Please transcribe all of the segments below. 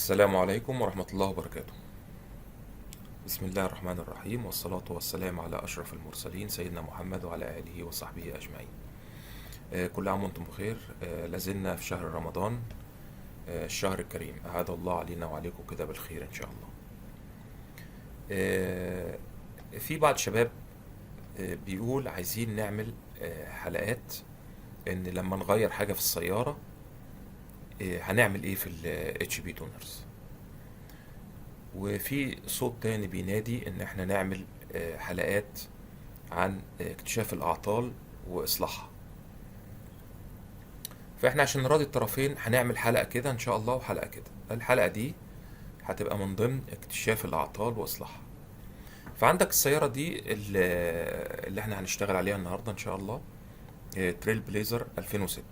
السلام عليكم ورحمة الله وبركاته. بسم الله الرحمن الرحيم، والصلاة والسلام على أشرف المرسلين سيدنا محمد وعلى آله وصحبه أجمعين. كل عام وأنتم بخير. لازلنا في شهر رمضان، الشهر الكريم. أعاد الله علينا وعليكم كده بالخير إن شاء الله. في بعض الشباب بيقول عايزين نعمل حلقات إن لما نغير حاجة في السيارة هنعمل إيه في ال HP Tuners. وفي صوت تاني بينادي ان احنا نعمل حلقات عن اكتشاف الاعطال واصلاحها. فاحنا عشان نراضي الطرفين هنعمل حلقة كده ان شاء الله وحلقة كده. الحلقة دي هتبقى من ضمن اكتشاف الاعطال واصلاحها. فعندك السيارة دي اللي احنا هنشتغل عليها النهاردة ان شاء الله، تريل بليزر 2006.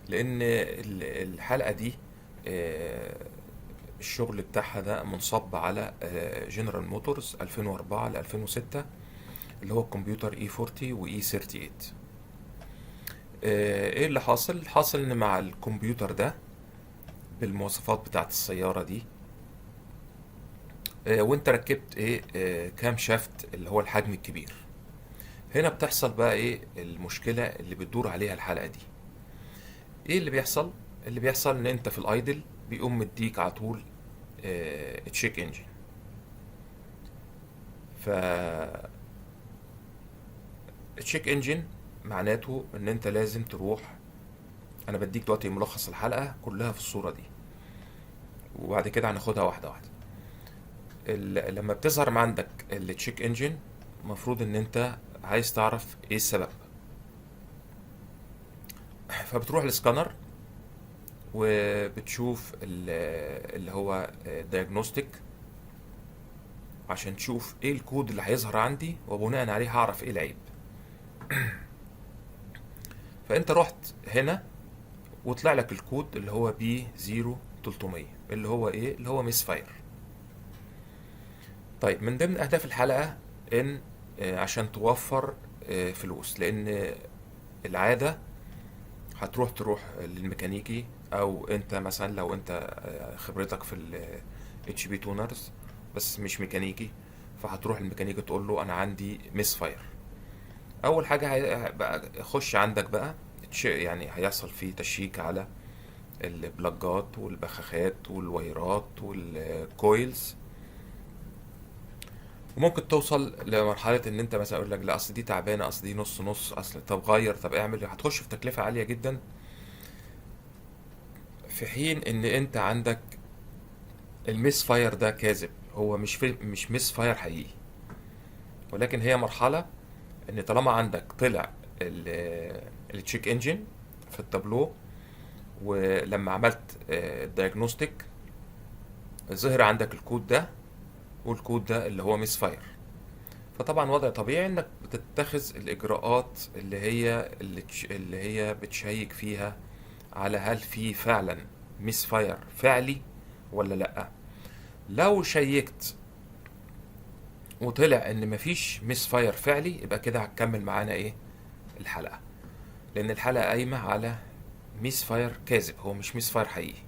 لان الحلقة دي الشغل بتاعها ده منصب على جنرال موتورز 2004 ل 2006، اللي هو الكمبيوتر اي 40 واي 38. ايه اللي حاصل؟ حاصل ان مع الكمبيوتر ده بالمواصفات بتاعت السيارة دي، وانت ركبت ايه كام شافت اللي هو الحجم الكبير. هنا بتحصل بقى ايه المشكلة اللي بتدور عليها الحلقة دي. ايه اللي بيحصل؟ اللي بيحصل ان انت في الايدل بيقوم مديك على طول تشيك انجن. ف تشيك انجن معناته ان انت لازم تروح. انا بديك دلوقتي ملخص الحلقة كلها في الصورة دي، وبعد كده هناخدها واحدة واحدة. لما بتظهر ما عندك التشيك انجن، المفروض ان انت عايز تعرف ايه السبب. فبتروح للسكانر وبتشوف اللي هو diagnostic عشان تشوف ايه الكود اللي هيظهر عندي، وبناء عليه هعرف ايه العيب. فانت رحت هنا وطلع لك الكود اللي هو بي 0300، اللي هو ايه؟ اللي هو ميس فاير. طيب، من ضمن اهداف الحلقة ان عشان توفر فلوس، لان العادة تروح للميكانيكي، او انت مثلا لو انت خبرتك في ال HP Tuners بس مش ميكانيكي، فهتروح للميكانيكي تقول له انا عندي ميس فاير. اول حاجة بقى خش عندك بقى يعني هيحصل فيه تشيك على البلاجات والبخاخات والوايرات والكويلز. وممكن توصل لمرحلة ان انت مثلا اقول لك لا اصل دي تعبانة، اصل دي نص نص، اصل طب غير، طب اعمل. هتخش في تكلفة عالية جدا، في حين ان انت عندك الميس فاير ده كاذب. هو مش ميس فاير حقيقي، ولكن هي مرحلة ان طالما عندك طلع التشيك انجن في التابلو، ولما عملت الدياجنوستيك ظهر عندك الكود ده، والكود ده اللي هو ميس فاير. فطبعا وضع طبيعي انك بتتخذ الاجراءات اللي هي بتشيك فيها على هل في فعلا ميس فاير فعلي ولا لا. لو شيكت وطلع ان مفيش ميس فاير فعلي، يبقى كده هتكمل معانا ايه الحلقة، لان الحلقة قايمة على ميس فاير كاذب، هو مش ميس فاير حقيقي.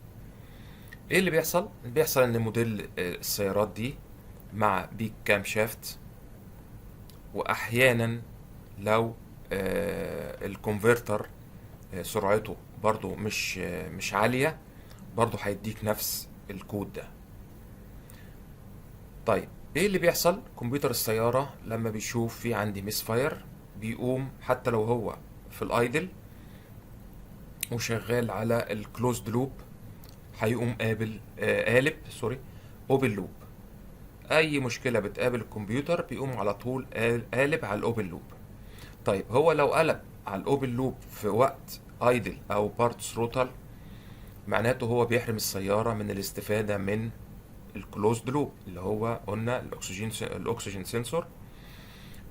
ايه اللي بيحصل؟ اللي بيحصل ان موديل السيارات دي مع بيك كام شافت، واحيانا لو الكونفرتر سرعته برضو مش عالية، برضو هيديك نفس الكود ده. طيب، ايه اللي بيحصل؟ كمبيوتر السيارة لما بيشوف في عندي ميس فاير بيقوم حتى لو هو في الايدل وشغال على الكلوزد لوب، هيقوم قالب اوبن لوب. اي مشكلة بتقابل الكمبيوتر بيقوم على طول قالب على الاوبن لوب. طيب، هو لو قلب على الاوبن لوب في وقت ايدل او بارت ثروتل، معناته هو بيحرم السيارة من الاستفادة من الكلوزد لوب، اللي هو قلنا الاكسجين سنسور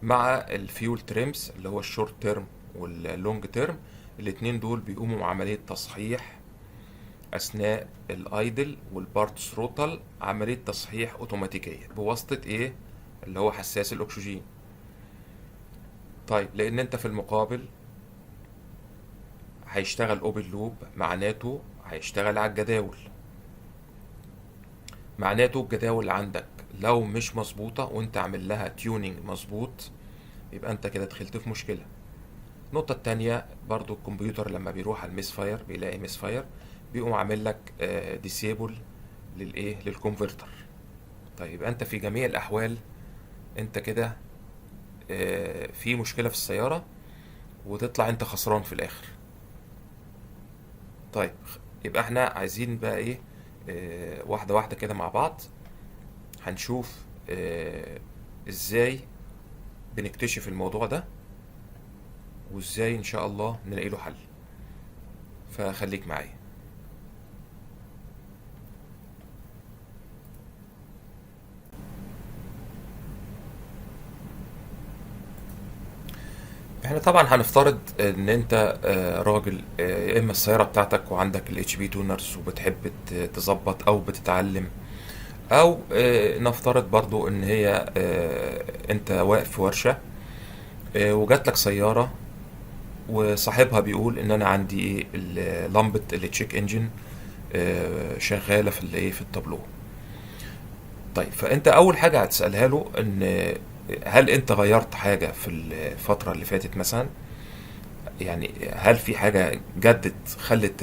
مع الفيول تريمز اللي هو الشورت تيرم واللونج تيرم. الاتنين دول بيقوموا بعملية تصحيح اثناء الايدل والبارت ثروتل، عملية تصحيح اوتوماتيكية بواسطة ايه؟ اللي هو حساس الاكسجين. طيب، لان انت في المقابل هيشتغل اوبن لوب، معناته هيشتغل على الجداول. معناته الجداول اللي عندك لو مش مظبوطة وانت عامل لها تيوننج مظبوط، يبقى انت كده دخلت في مشكلة. النقطة التانية برضو، الكمبيوتر لما بيروح على الميس فاير بيلاقي ميس فاير، بيقوم عامل لك ديسيبل للايه، للكونفرتر. طيب يبقى انت في جميع الاحوال انت كده في مشكلة في السيارة، وتطلع انت خسران في الاخر. طيب يبقى احنا عايزين بقى ايه، واحدة واحدة كده مع بعض هنشوف ازاي بنكتشف الموضوع ده، وازاي ان شاء الله نلاقي له حل. فخليك معايا. احنا طبعا هنفترض ان انت راجل، يا اما السيارة بتاعتك وعندك الاتش بي تونرز وبتحب تظبط او بتتعلم، او نفترض برضو ان هي انت واقف في ورشة وجات لك سيارة وصاحبها بيقول ان انا عندي ايه لمبة التشيك انجن شغالة في الايه، في التابلو. طيب فانت اول حاجة هتسألها له ان هل انت غيرت حاجة في الفترة اللي فاتت مثلا؟ يعني هل في حاجة جدت خلت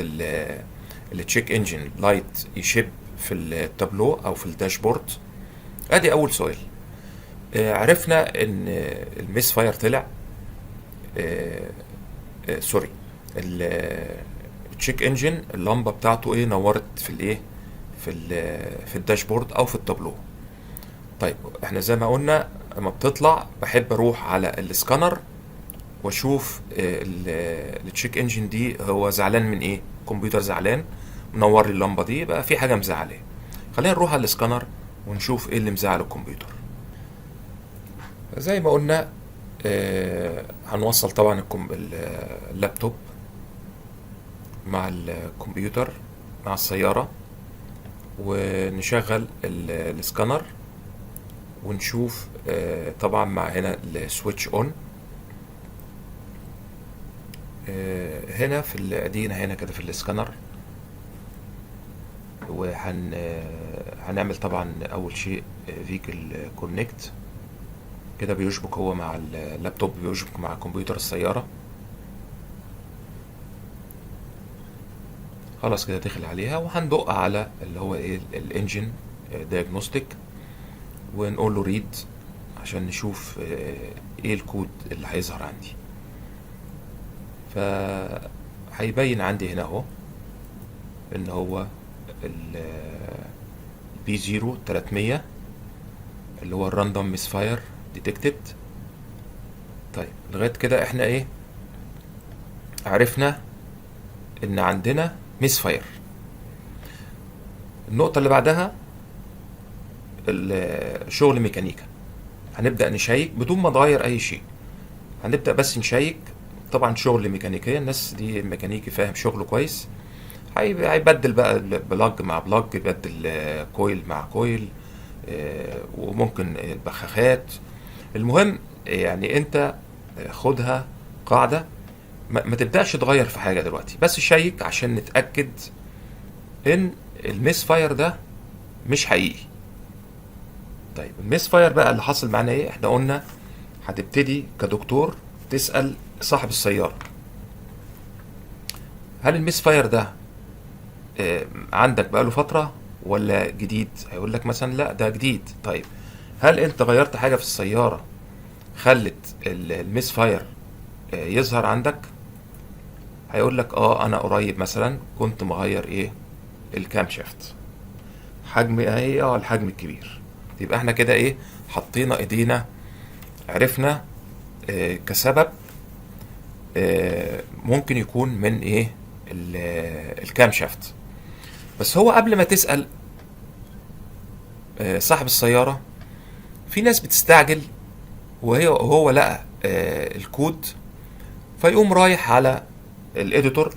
التشيك انجن لايت يشب في التابلو او في الداشبورد؟ ادي اول سؤال. عرفنا ان الميس فاير طلع، سوري، التشيك انجن اللمبه بتاعته ايه، نورت في الايه، في الداشبورد او في التابلو. طيب احنا زي ما قلنا لما بتطلع بحب اروح على السكانر واشوف التشيك انجن دي هو زعلان من ايه، كمبيوتر زعلان منور لي اللمبه دي، يبقى في حاجه مزعلاه. خلينا نروح على السكانر ونشوف ايه اللي مزعل الكمبيوتر. زي ما قلنا هنوصل طبعا اللابتوب مع الكمبيوتر مع السيارة، ونشغل السكانر ونشوف طبعا مع هنا السويتش اون. هنا في ادينا هنا كده في السكانر، هنعمل طبعا اول شيء فيكل كونكت، كده بيشبك هو مع اللابتوب، بيشبك مع كمبيوتر السيارة. خلاص كده دخل عليها، وهندق على اللي هو ايه الانجن دايجنوستيك، ونقول له ريد عشان نشوف ايه الكود اللي هيظهر عندي. فهيبين عندي هنا اهو ان هو البي 0 300 اللي هو الراندوم ميس فاير ديتكتد. طيب لغايه كده احنا ايه، عرفنا ان عندنا ميس فاير. النقطه اللي بعدها الشغل ميكانيكا. هنبدا نشيك بدون ما نغير اي شيء، هنبدا بس نشيك. طبعا شغل ميكانيكيه، الناس دي ميكانيكي فاهم شغله كويس، هيبدل بقى بلاج مع بلاج، يبدل كويل مع كويل، وممكن البخاخات. المهم يعني انت خدها قاعدة، ما تبدأش تغير في حاجة دلوقتي، بس شيك عشان نتأكد ان الميس فاير ده مش حقيقي. طيب الميس فاير بقى اللي حصل معانا ايه؟ احنا قلنا هتبتدي كدكتور تسأل صاحب السيارة هل الميس فاير ده عندك بقاله فترة ولا جديد؟ هيقول لك مثلا لا ده جديد. طيب هل انت غيرت حاجة في السيارة خلت الميس فاير يظهر عندك؟ هيقول لك اه انا قريب مثلا كنت مغير ايه، الكام شافت، حجم ايه، الحجم الكبير. يبقى احنا كده ايه، حطينا ايدينا، عرفنا كسبب ممكن يكون من ايه، الكام شافت. بس هو قبل ما تسأل صاحب السيارة، في ناس بتستعجل وهو لقى الكود، فيقوم رايح على الاديتور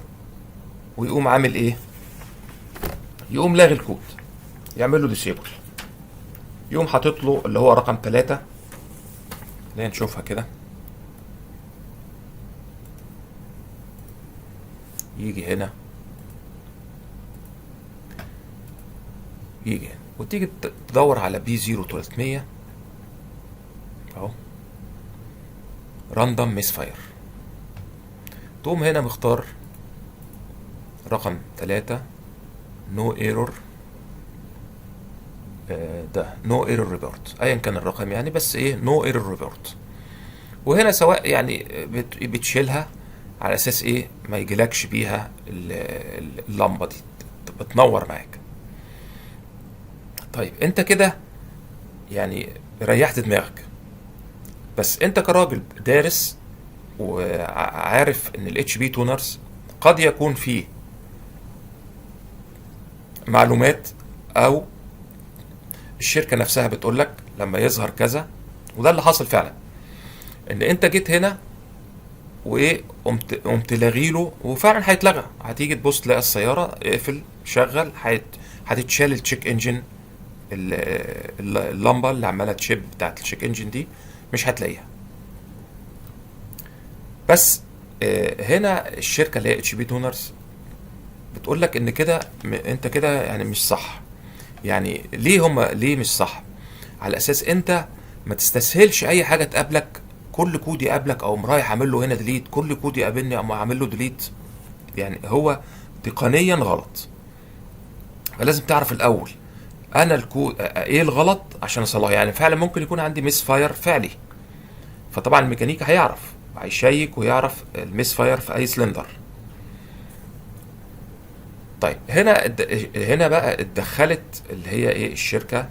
ويقوم عامل ايه، يقوم لاغي الكود، يعمل له ديسيبل، يقوم حاطط له اللي هو رقم 3. خلينا نشوفها كده، يجي هنا، يجي هنا وتيجي تدور على بي 0300 اهو، راندوم ميس فاير. تقوم هنا مختار رقم 3 نو ايرور، ده نو ايرور ريبورت، ايا كان الرقم يعني، بس ايه نو ايرور ريبورت. وهنا سواء يعني بتشيلها على اساس ايه ما يجيلكش بيها اللمبه دي بتنور معاك. طيب انت كده يعني ريحت دماغك، بس انت كراجل دارس وعارف ان الاتش بي تونرز قد يكون فيه معلومات، او الشركه نفسها بتقول لك لما يظهر كذا، وده اللي حاصل فعلا، ان انت جيت هنا وايه قمت لاغيله، وفعلا هيتلغى. هتيجي تبص تلاقي السياره اقفل شغل، هتتشال التشيك انجن، اللمبه اللي عماله تشيب بتاعت التشيك انجن دي مش هتلاقيها. بس هنا الشركه اللي هي اتش بي تونرز بتقول لك ان كده انت كده يعني مش صح. يعني ليه مش صح؟ على اساس انت ما تستسهلش اي حاجه تقابلك، كل كود يقابلك او رايح اعمل له هنا ديليت، كل كود يقابلني او اعمل له ديليت، يعني هو تقنيا غلط. فلازم تعرف الاول انا الكود ايه الغلط عشان اصلحه. يعني فعلا ممكن يكون عندي ميس فاير فعلي، فطبعا الميكانيكا هيعرف، هيشيك ويعرف الميس فاير في اي سلندر. طيب هنا بقى اتدخلت اللي هي ايه الشركه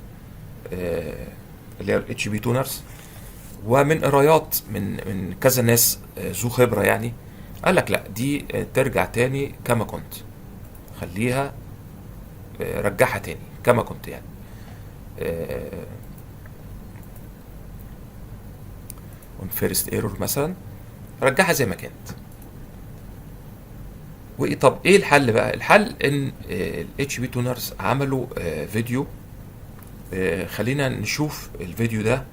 اللي هي الاتش بي تونرز، ومن قرايات من كذا ناس ذو خبره يعني، قال لك لا دي ترجع تاني كما كنت، خليها رجعها تاني كما كنت يعني. اون فيرست ايرور مثلا رجعها زي ما كانت. طب ايه الحل بقى؟ الحل ان الاتش بي تونرز عملوا فيديو، خلينا نشوف الفيديو ده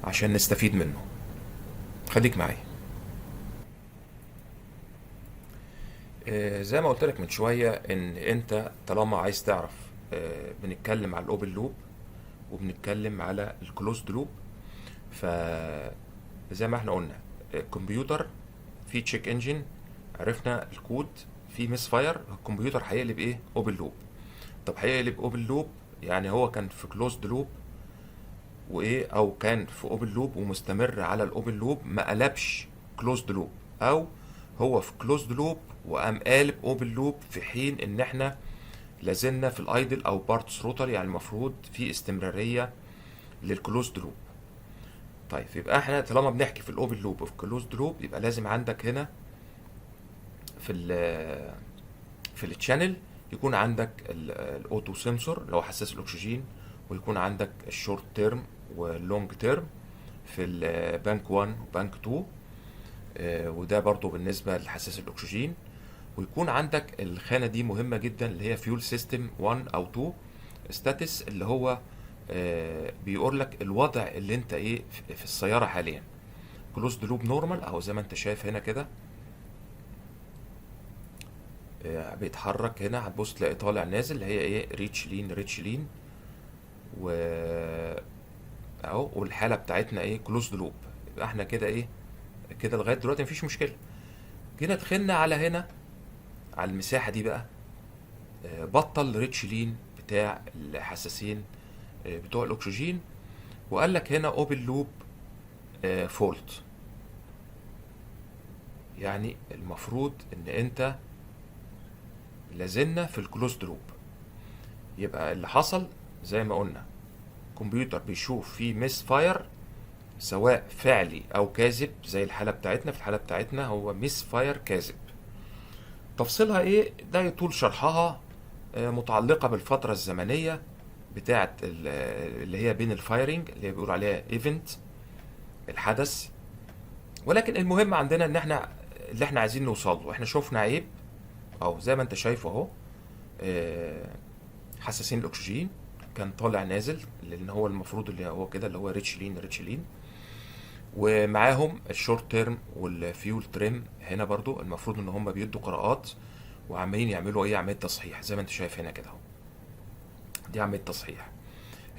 عشان نستفيد منه. خليك معايا. زي ما قلت لك من شوية ان انت طالما عايز تعرف، بنتكلم على الاوبن لوب وبنتكلم على الكلوزد لوب. فزي ما احنا قلنا الكمبيوتر فيه تشيك انجن، عرفنا الكود فيه ميس فاير، الكمبيوتر هيقلب ايه اوبن لوب. طب هيقلب اوبن لوب يعني هو كان في كلوزد لوب وايه، او كان في اوبن لوب ومستمر على الاوبن لوب ما قلبش كلوزد لوب، او هو في كلوزد لوب وقام قالب اوبن لوب، في حين ان احنا لازلنا في الايدل او بارت ثروتل، يعني المفروض في استمراريه للكلوزد لوب. طيب يبقى احنا طالما بنحكي في الاوبن لوب وفي كلوزد لوب، يبقى لازم عندك هنا في التشانل يكون عندك الاوتو سنسور اللي هو حساس الاكسجين، ويكون عندك الشورت تيرم واللونج تيرم في البانك 1 وبانك 2، وده برضو بالنسبه لحساس الاكسجين. ويكون عندك الخانه دي مهمه جدا اللي هي فيول سيستم 1 او 2 ستاتس، اللي هو بيقول لك الوضع اللي انت ايه في السياره حاليا، كلوزد لوب نورمال اهو زي ما انت شايف هنا كده. بيتحرك هنا، هتبص تلاقي طالع نازل اللي هي ايه ريتش لين ريتش لين، و اهو والحاله بتاعتنا ايه كلوزد لوب. يبقى احنا كده ايه كده لغايه دلوقتي مفيش مشكله. جينا دخلنا على هنا على المساحه دي بقى، بطل ريتش لين بتاع الحساسين بتوع الاكسجين، وقال لك هنا اوبن لوب فولت. يعني المفروض ان انت لازلنا في الكلوزد لوب. يبقى اللي حصل زي ما قلنا، كمبيوتر بيشوف فيه ميس فاير سواء فعلي او كاذب، زي الحاله بتاعتنا. في الحاله بتاعتنا هو ميس فاير كاذب. تفصيلها ايه ده يطول شرحها، متعلقه بالفتره الزمنيه بتاعت اللي هي بين الفايرنج اللي هي بيقول عليها ايفنت الحدث. ولكن المهم عندنا ان احنا اللي احنا عايزين نوصل له، احنا شفنا عيب او زي ما انت شايفه اهو، حساسين الاكسجين كان طالع نازل، لان هو المفروض اللي هو كده اللي هو ريتش لين ريتش لين، ومعاهم الشورت تيرم والفيول تريم هنا برضو المفروض ان هم بيدوا قراءات وعمالين يعملوا ايه عمليه تصحيح زي ما انت شايف هنا كده اهو. دي عمليه تصحيح.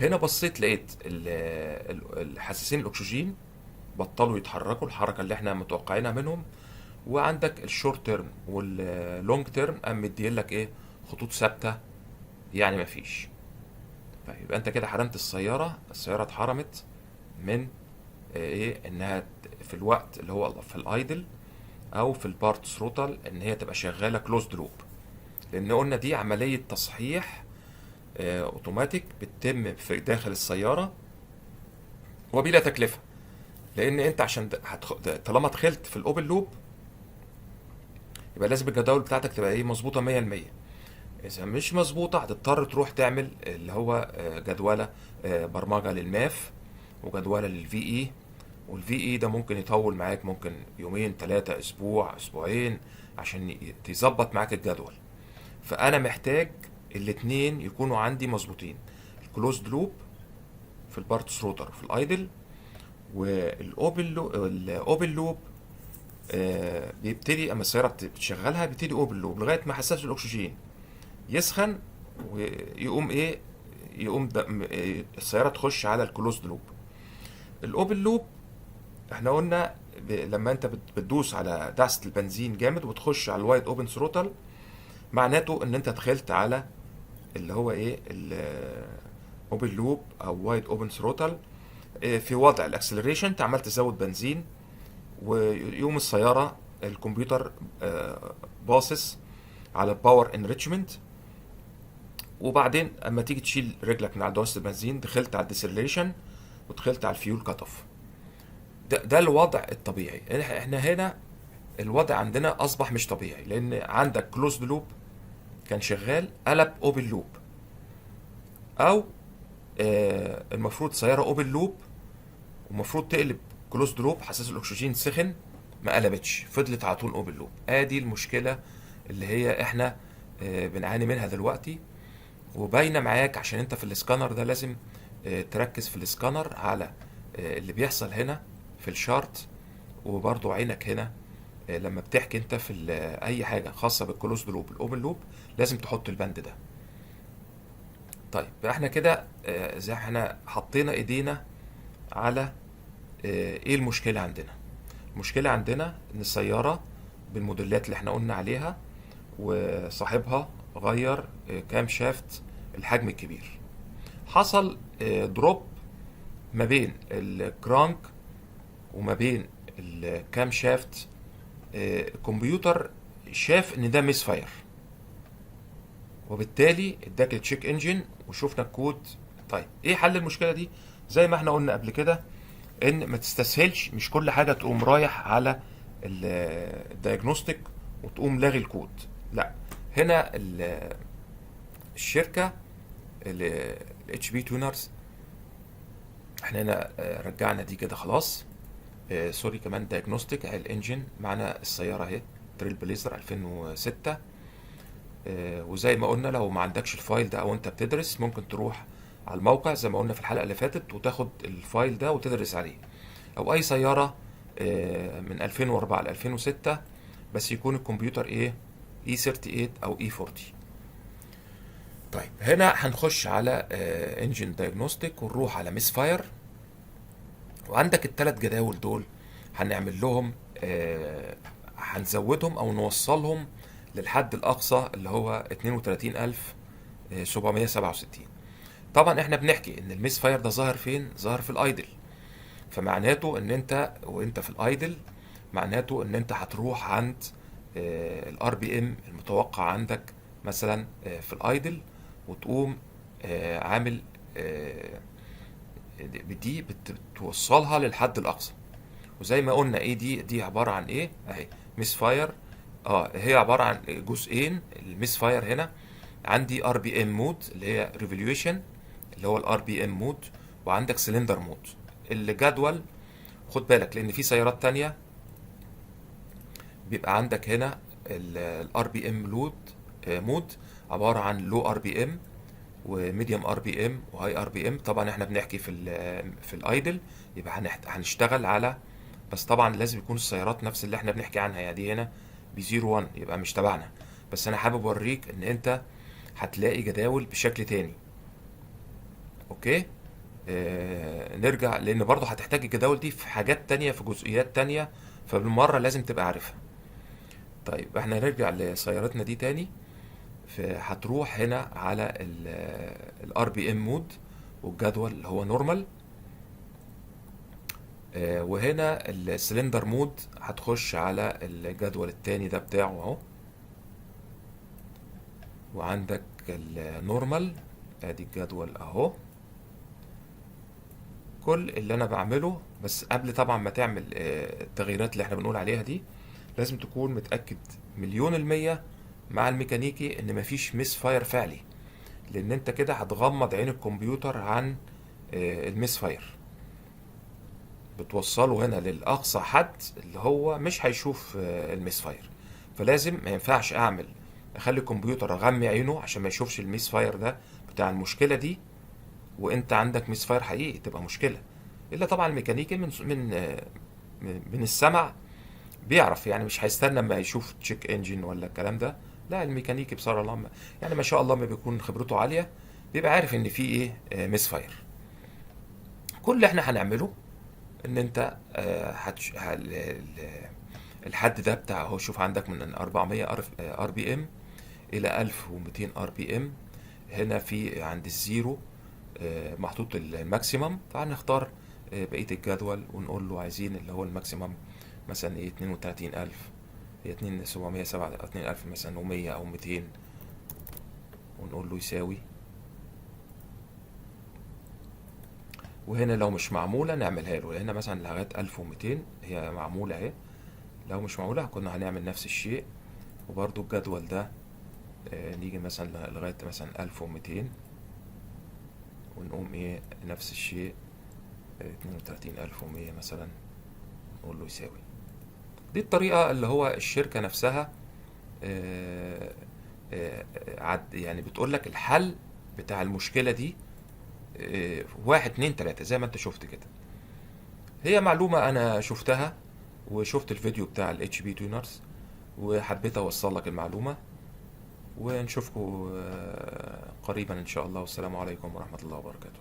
هنا بصيت لقيت الحساسين الاكسجين بطلوا يتحركوا الحركه اللي احنا متوقعينها منهم، وعندك الشورت تيرم واللونج تيرم قام مديلك لك ايه، خطوط ثابته، يعني مفيش. طيب يبقى انت كده حرمت السياره اتحرمت من ايه، انها في الوقت اللي هو في الايدل او في البارت ثروتل ان هي تبقى شغاله كلوزد لوب، لان قلنا دي عمليه تصحيح اوتوماتيك بتتم في داخل السياره وبلا تكلفه. لان انت عشان طالما دخلت في الاوبن لوب يبقى لازم الجداول بتاعتك تبقى ايه، مظبوطه 100%. اذا مش مظبوطه هتضطر تروح تعمل اللي هو جدوله برمجه للماف وجدوله للفي اي، والفي اي ده ممكن يطول معاك، ممكن يومين 3 اسبوع اسبوعين عشان تظبط معاك الجدول. فانا محتاج الاتنين يكونوا عندي مظبوطين، الكلوزد لوب في البارت ثروتر في الايدل، والاوبن لوب بيبتدي اما السياره بتشغلها بيبتدي اوبن لوب لغايه ما حساس الاكسجين يسخن ويقوم ايه، يقوم السياره تخش على الكلوزد لوب. الاوبن لوب احنا قلنا لما انت بتدوس على دعسه البنزين جامد وتخش على الوايد اوبن ثروتل، معناته ان انت دخلت على اللي هو ايه اوبن لوب او وايد اوبن ثروتل. في وضع الاكسلريشن انت عمال تزود بنزين، ويقوم السياره الكمبيوتر باصص على الباور انريتشمنت، وبعدين اما تيجي تشيل رجلك من على دواسه البنزين دخلت على الديسلريشن ودخلت على الفيول كات اوف. ده الوضع الطبيعي. احنا هنا الوضع عندنا اصبح مش طبيعي، لان عندك كلوزد لوب كان شغال قلب اوبن لوب، او المفروض سياره اوبن لوب ومفروض تقلب كلوزد لوب، حساس الاكسجين سخن ما قلبتش، فضلت على طول اوبن لوب. ادي المشكله اللي هي احنا بنعاني منها دلوقتي، وباينه معاك عشان انت في الاسكانر ده لازم تركز في الاسكانر على اللي بيحصل هنا في الشارت، وبرضو عينك هنا لما بتحكي انت في اي حاجه خاصه بالكلوزد لوب الاوبن لوب لازم تحط البند ده. طيب احنا كده زي احنا حطينا ايدينا على ايه المشكله عندنا. المشكله عندنا ان السياره بالموديلات اللي احنا قلنا عليها وصاحبها غير كام شافت الحجم الكبير، حصل دروب ما بين الكرانك وما بين الكام شافت. الكمبيوتر شاف ان ده ميس فاير، وبالتالي اداك التشيك انجن وشفنا الكود. طيب ايه حل المشكله دي؟ زي ما احنا قلنا قبل كده ان ما تستسهلش، مش كل حاجه تقوم رايح على الدايجنوستيك وتقوم لاغي الكود. لا، هنا الشركه الاتش بي تونرز احنا هنا رجعنا دي كده خلاص. سوري، كمان دايجنوستيك اهي الانجن معانا، السياره اهي تريل بليزر 2006. وزي ما قلنا لو ما عندكش الفايل ده او انت بتدرس ممكن تروح على الموقع زي ما قلنا في الحلقه اللي فاتت وتاخد الفايل ده وتدرس عليه، او اي سياره من 2004 ل 2006 بس يكون الكمبيوتر ايه، اي 38 او اي 40. طيب هنا هنخش على انجن دايجنوستيك ونروح على ميس فاير، وعندك الثلاث جداول دول هنعمل لهم هنزودهم او نوصلهم للحد الاقصى اللي هو 32767. طبعا احنا بنحكي ان الميس فاير ده ظاهر فين؟ ظاهر في الايدل، فمعناته ان انت وانت في الايدل معناته ان انت هتروح عند الار بي ام المتوقع عندك مثلا في الايدل، وتقوم عامل دي بتوصلها للحد الاقصى. وزي ما قلنا ايه دي عباره عن ايه اهي ميس فاير. هي عباره عن جزئين. الميس فاير هنا عندي ار بي ام مود اللي هي ريفوليوشن اللي هو الار بي ام مود، وعندك سلندر مود. الجدول خد بالك لان في سيارات تانية بيبقى عندك هنا الار بي ام مود عباره عن لو ار بي ام وميديوم ار بي ام وهاي ار بي ام. طبعا احنا بنحكي في الايدل يبقى هنشتغل على، بس طبعا لازم يكون السيارات نفس اللي احنا بنحكي عنها، يعني دي هنا ب 01 يبقى مش تبعنا. بس انا حابب اوريك ان انت هتلاقي جداول بشكل تاني. اوكي. نرجع، لان برضو هتحتاج الجداول دي في حاجات تانية، في جزئيات تانية، فبالمرة لازم تبقى عارفها. طيب احنا هنرجع لسيارتنا دي تاني. هتروح هنا على الار بي ام مود، والجدول اللي هو نورمال. وهنا السلندر مود هتخش على الجدول التاني ده بتاعه اهو، وعندك النورمال. ادي الجدول اهو. كل اللي انا بعمله، بس قبل طبعا ما تعمل التغييرات اللي احنا بنقول عليها دي، لازم تكون متأكد مليون المية مع الميكانيكي ان مفيش ميس فاير فعلي، لان انت كده هتغمض عين الكمبيوتر عن الميس فاير. بتوصله هنا للأقصى حد اللي هو مش هيشوف الميس فاير. فلازم، ما ينفعش اخلي الكمبيوتر اغمي عينه عشان ما يشوفش الميس فاير ده بتاع المشكلة دي، وانت عندك ميس فاير حقيقي تبقى مشكلة. الا طبعا الميكانيكي من السمع بيعرف، يعني مش هيستنى اما يشوف تشيك انجن ولا الكلام ده. لا، الميكانيكي بصراحة الله يعني ما شاء الله ما بيكون خبرته عالية، بيبقى عارف ان في ايه ميس فاير. كل اللي احنا هنعمله ان انت الحد ده بتاع اهو، شوف عندك من 400 ار بي ام الى 1200 ار بي ام. هنا في عند الزيرو محطوط الماكسيمم، فهنختار بقية الجدول ونقول له عايزين اللي هو الماكسيمم مثلا ايه 32000، هي 277000 مثلا و100 او 200، ونقول له يساوي. وهنا لو مش معمولة نعملها له، هنا مثلا لغاية 1200 هي معمولة اهي. لو مش معمولة كنا هنعمل نفس الشيء. وبرضو الجدول ده نيجي مثلا لغاية مثلا 1200، ونقوم ايه نفس الشيء 32100 مثلا، نقول له يساوي. دي الطريقة اللي هو الشركة نفسها يعني بتقول لك الحل بتاع المشكلة دي 1 2 3 زي ما انت شفت كده. هي معلومة انا شفتها، وشفت الفيديو بتاع ال HP Tuners، وحبيت اوصل لك المعلومة. ونشوفكم قريبا ان شاء الله، والسلام عليكم ورحمة الله وبركاته.